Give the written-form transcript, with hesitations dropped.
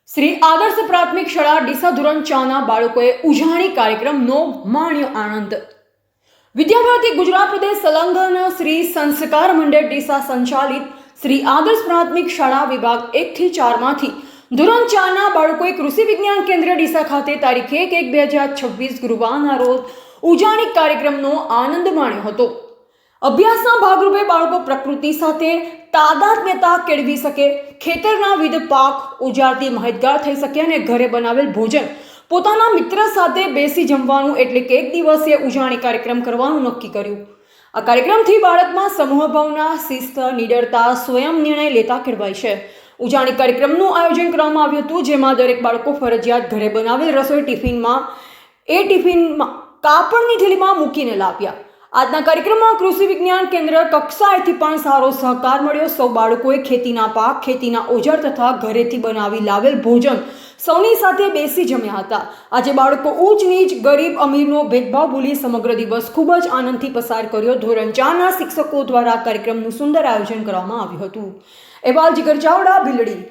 શ્રી આદર્શ પ્રાથમિક શાળા ડીસા ધોરણ 4ના બાળકોએ ઉજાણી કાર્યક્રમનો માણ્યો આનંદ. વિદ્યાભારતી ગુજરાત પ્રદેશ સંલગ્ન શ્રી સંસ્કાર મંડળ ડીસા સંચાલિત શ્રી આદર્શ પ્રાથમિક શાળા વિભાગ 1 થી 4 માંથી ધોરણ 4ના બાળકોએ કૃષિ વિજ્ઞાન કેન્દ્ર ડીસા ખાતે તારીખ 1/1/2026 ગુરુવારના રોજ ઉજાણી કાર્યક્રમનો આનંદ માણ્યો હતો. અભ્યાસના ભાગરૂપે બાળકો પ્રકૃતિ સાથે તાદાત્મ્યતા કેળવી શકે, ખેતરના વિવિધ પાક ઉજાડતી માહિતગાર થઈ શકે અને ઘરે બનાવેલ ભોજન પોતાના મિત્ર સાથે બેસી જમવાનું એટલે કે 1 દિવસીય ઉજાણી કાર્યક્રમ કરવાનું નક્કી કર્યું. આ કાર્યક્રમથી બાળકમાં સમૂહ ભાવના, શિસ્ત, નિડરતા, સ્વયં નિર્ણય લેતા કેળવાય છે. ઉજાણી કાર્યક્રમનું આયોજન કરવામાં આવ્યું હતું, જેમાં દરેક બાળકો ફરજિયાત ઘરે બનાવેલ રસોઈ ટિફિનમાં કાપડની થેલીમાં મૂકીને લાવ્યા. આજના કાર્યક્રમમાં કૃષિ વિજ્ઞાન કેન્દ્ર કક્ષાએથી પણ સારો સહકાર મળ્યો. સૌ બાળકોએ ખેતીના પાક, ખેતીના ઓજાર તથા ઘરેથી બનાવી લાવેલ ભોજન સૌની સાથે બેસી જમ્યા હતા. આજે બાળકો ઊંચ નીચ, ગરીબ અમીરનો ભેદભાવ ભૂલી સમગ્ર દિવસ ખૂબ જ આનંદથી પસાર કર્યો. ધોરણ 4ના શિક્ષકો દ્વારા કાર્યક્રમનું સુંદર આયોજન કરવામાં આવ્યું હતું. અહેવાલ જીગર ચાવડા, ભીલડી.